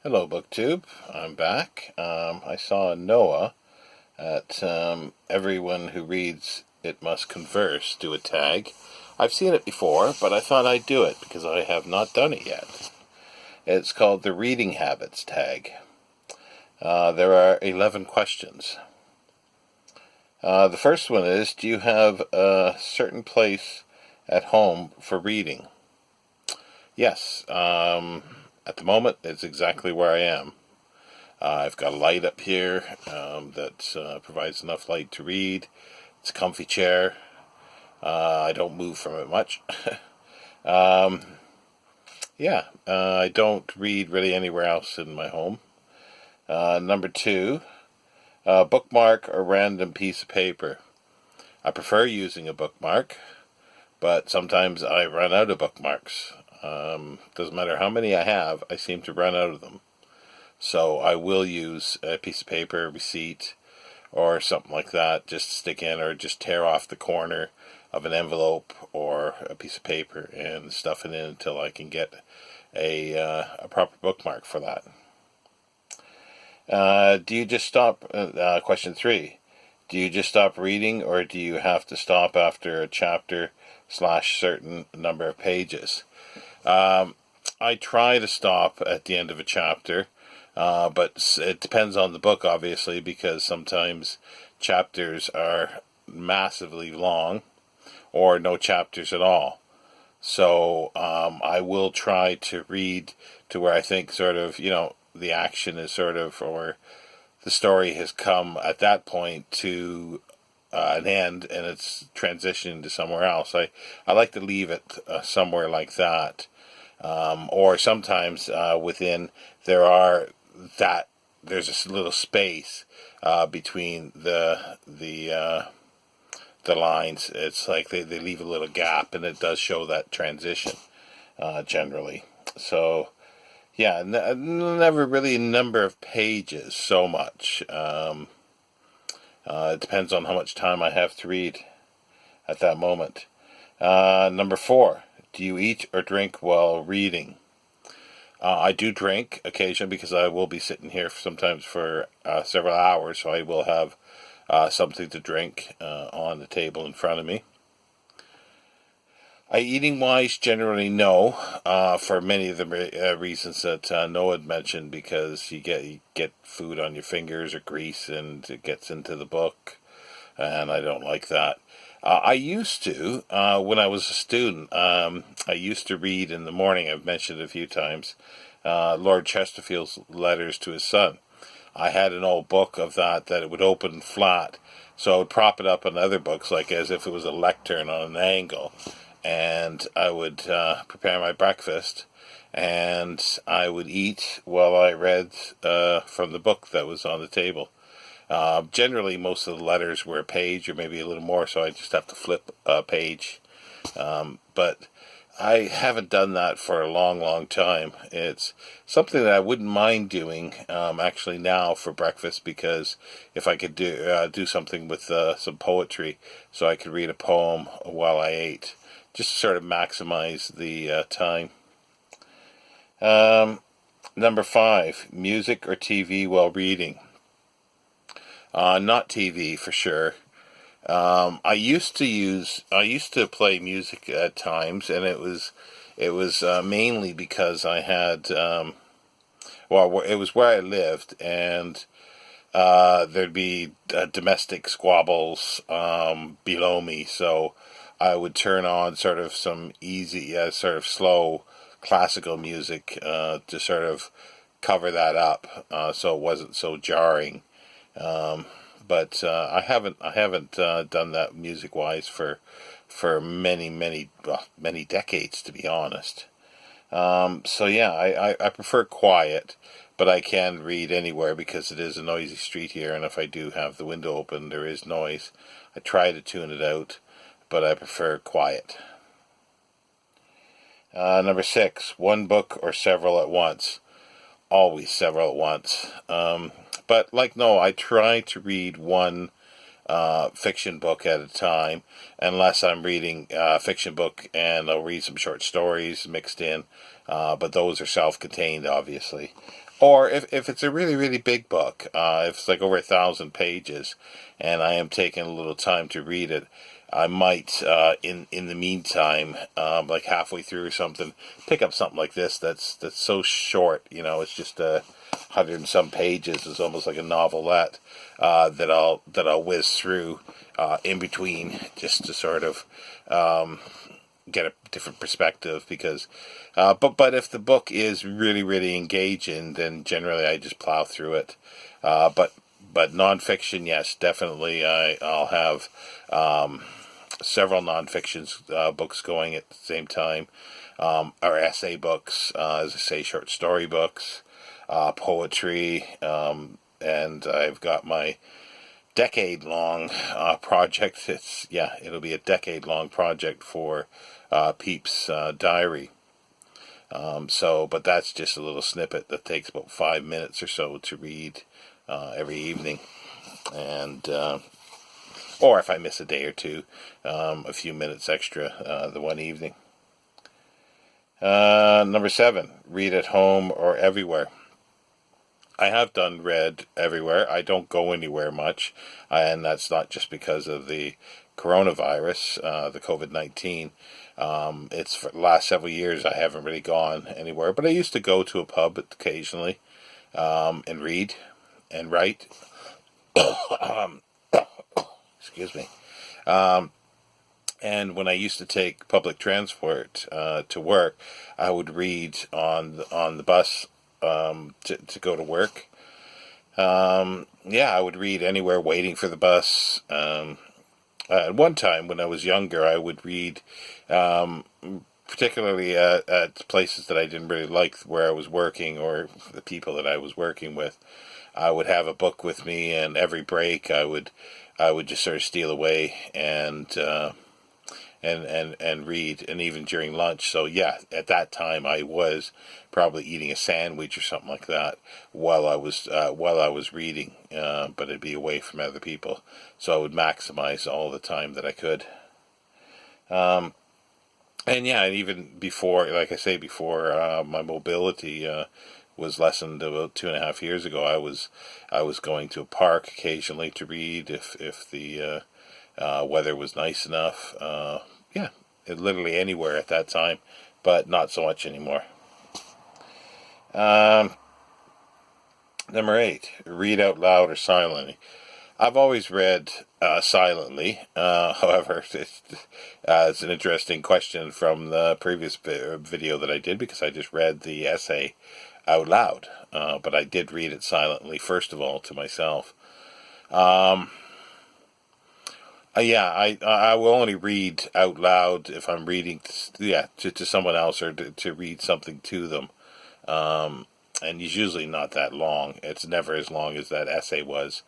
Hello, BookTube. I'm back. I saw Noah at Everyone Who Reads It Must Converse do a tag. I've seen it before, but I thought I'd do it because I have not done it yet. It's called the Reading Habits tag. There are 11 questions. The first one is, do you have a certain place at home for reading? Yes. At the moment, it's exactly where I am. I've got a light up here that provides enough light to read. It's a comfy chair. I don't move from it much. I don't read really anywhere else in my home. Number two, bookmark or random piece of paper. I prefer using a bookmark, but sometimes I run out of bookmarks. Doesn't matter how many I have, I seem to run out of them. So I will use a piece of paper, receipt, or something like that, just to stick in, or just tear off the corner of an envelope or a piece of paper and stuff it in until I can get a proper bookmark for that. Do you just stop? Question 3. Do you just stop reading, or do you have to stop after a chapter / certain number of pages? I try to stop at the end of a chapter, but it depends on the book, obviously, because sometimes chapters are massively long or no chapters at all. So I will try to read to where I think the action is or the story has come at that point to an end and it's transitioning to somewhere else. I like to leave it somewhere like that. Or sometimes within there's a little space between the lines. It's like they leave a little gap, and it does show that transition generally. So yeah, never really a number of pages so much. It depends on how much time I have to read at that moment. Number 4. Do you eat or drink while reading? I do drink occasionally because I will be sitting here sometimes for several hours, so I will have something to drink on the table in front of me. Eating-wise, generally no, for many of the reasons that Noah had mentioned, because you get food on your fingers or grease and it gets into the book, and I don't like that. I used to, when I was a student, I used to read in the morning. I've mentioned it a few times, Lord Chesterfield's letters to his son. I had an old book of that it would open flat, so I would prop it up on other books, like as if it was a lectern on an angle, and I would prepare my breakfast, and I would eat while I read from the book that was on the table. Generally, most of the letters were a page or maybe a little more, so I just have to flip a page. But I haven't done that for a long, long time. It's something that I wouldn't mind doing actually now for breakfast, because if I could do something with some poetry, so I could read a poem while I ate, just to sort of maximize the time. Number 5, music or TV while reading. Not TV for sure. I used to play music at times, and it was mainly because I had it was where I lived, and there'd be domestic squabbles below me, so I would turn on sort of some easy, sort of slow classical music to sort of cover that up, so it wasn't so jarring. But I haven't done that music-wise for many decades, to be honest. So yeah, I prefer quiet, but I can read anywhere because it is a noisy street here, and if I do have the window open, there is noise. I try to tune it out, but I prefer quiet. Number 6, one book or several at once. Always several at once. But I try to read one fiction book at a time, unless I'm reading a fiction book and I'll read some short stories mixed in. but those are self-contained, obviously. Or if it's a really, really big book, if it's like over 1,000 pages, and I am taking a little time to read it, I might, in the meantime, like halfway through or something, pick up something like this that's so short. It's just 100 and some pages. It's almost like a novelette that I'll whiz through in between, just to sort of get a different perspective. Because, but if the book is really, really engaging, then generally I just plow through it. But nonfiction, yes, definitely. I'll have several nonfiction books going at the same time, or essay books, as I say, short story books, poetry, and I've got my decade-long project. It'll be a decade-long project for Peep's diary. But that's just a little snippet that takes about 5 minutes or so to read every evening, and or if I miss a day or two, a few minutes extra the one evening. Number 7, read at home or everywhere. I have done read everywhere. I don't go anywhere much, and that's not just because of the coronavirus, the COVID-19. It's for the last several years I haven't really gone anywhere, but I used to go to a pub occasionally and read and write. Excuse me. And when I used to take public transport to work, I would read on the bus to go to work. I would read anywhere waiting for the bus. At one time, when I was younger, I would read, particularly at places that I didn't really like where I was working or the people that I was working with. I would have a book with me, and every break I would just sort of steal away and read, and even during lunch. So yeah, at that time I was probably eating a sandwich or something like that while I was reading, but it'd be away from other people. So I would maximize all the time that I could. And even before, like I say, before my mobility was lessened about 2.5 years ago, I was going to a park occasionally to read if the weather was nice enough. Literally anywhere at that time, but not so much anymore. Number 8, read out loud or silently. I've always read silently. However, it's an interesting question from the previous video that I did, because I just read the essay out loud, but I did read it silently, first of all, to myself. I will only read out loud if I'm reading to someone else, or to read something to them. And it's usually not that long. It's never as long as that essay was.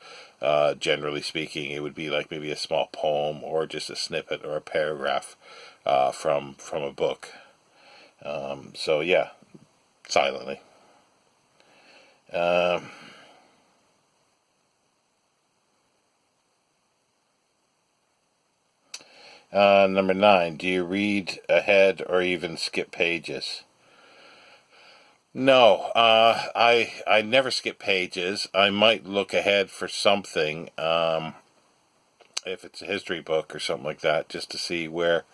Generally speaking, it would be like maybe a small poem, or just a snippet or a paragraph from a book. Silently. Number 9, do you read ahead or even skip pages? No, I never skip pages. I might look ahead for something, if it's a history book or something like that, just to see where.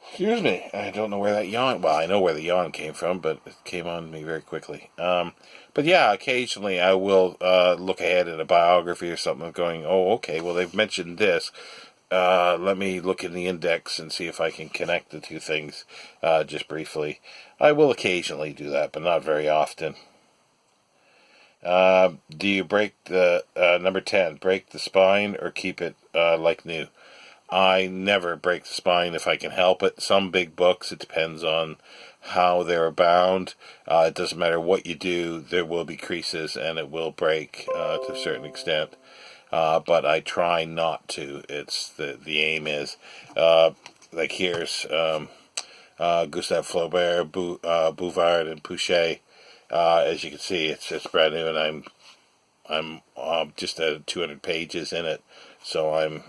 Excuse me, I don't know where that yawn. Well, I know where the yawn came from, but it came on me very quickly. But yeah, occasionally I will look ahead at a biography or something, going, oh, okay, well, they've mentioned this. Let me look in the index and see if I can connect the two things just briefly. I will occasionally do that, but not very often. Do you break the, number 10, break the spine or keep it like new? I never break the spine if I can help it. Some big books, it depends on how they're bound. It doesn't matter what you do, there will be creases and it will break to a certain extent. But I try not to. It's the aim is, like here's Gustave Flaubert, Bouvard, and Pouchet. As you can see, it's brand new, and I'm just at 200 pages in it, so I'm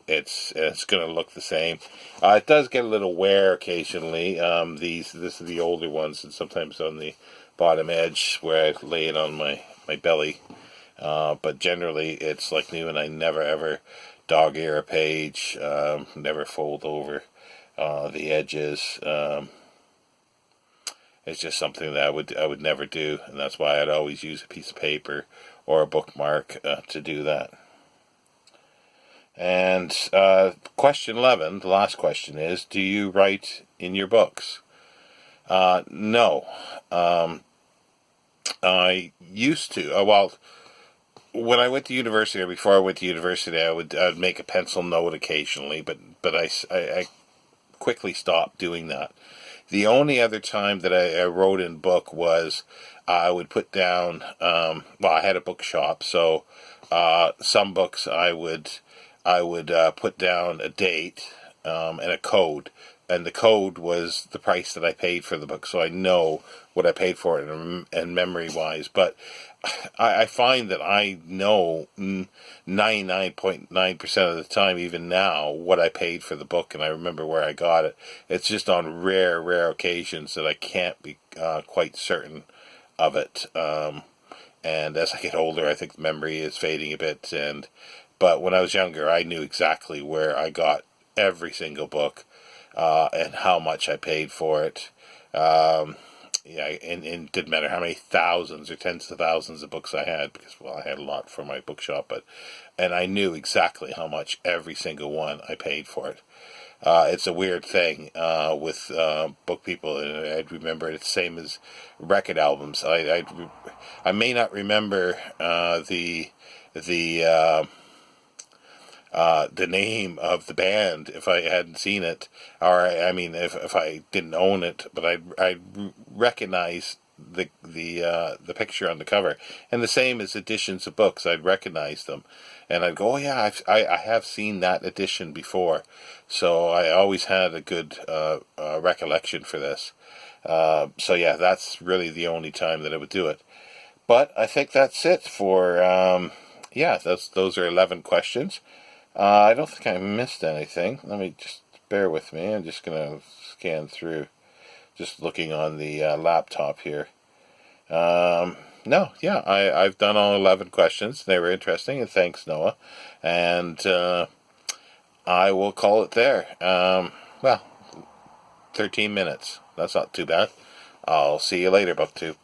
it's going to look the same. It does get a little wear occasionally. This is the older ones, and sometimes on the bottom edge where I lay it on my belly. But generally, it's like new, and I never ever dog ear a page. Never fold over the edges. It's just something that I would never do, and that's why I'd always use a piece of paper or a bookmark to do that. And question 11, the last question is, do you write in your books? No. I used to. Well, when I went to university, or before I went to university, I'd make a pencil note occasionally, but I quickly stopped doing that. The only other time that I wrote in book was I would put down, well, I had a bookshop, so some books I would put down a date and a code, and the code was the price that I paid for the book, so I know what I paid for it and memory-wise. But I find that I know 99.9% of the time, even now, what I paid for the book, and I remember where I got it. It's just on rare occasions that I can't be quite certain of it. And as I get older, I think memory is fading a bit. But when I was younger, I knew exactly where I got every single book and how much I paid for it. Yeah, and it didn't matter how many thousands or tens of thousands of books I had, because, well, I had a lot from my bookshop, and I knew exactly how much every single one I paid for it. It's a weird thing with book people, and I'd remember it. It's the same as record albums. I may not remember the name of the band if I hadn't seen it, or I mean, if I didn't own it, but I'd recognize the picture on the cover, and the same as editions of books. I'd recognize them, and I'd go, oh yeah, I have seen that edition before, so I always had a good recollection for this. So yeah, that's really the only time that I would do it. But I think that's it for yeah. Those are 11 questions. I don't think I missed anything. Let me just bear with me. I'm just going to scan through, just looking on the laptop here. No, yeah, I've done all 11 questions. They were interesting, and thanks, Noah. And I will call it there. Well, 13 minutes. That's not too bad. I'll see you later, BookTube.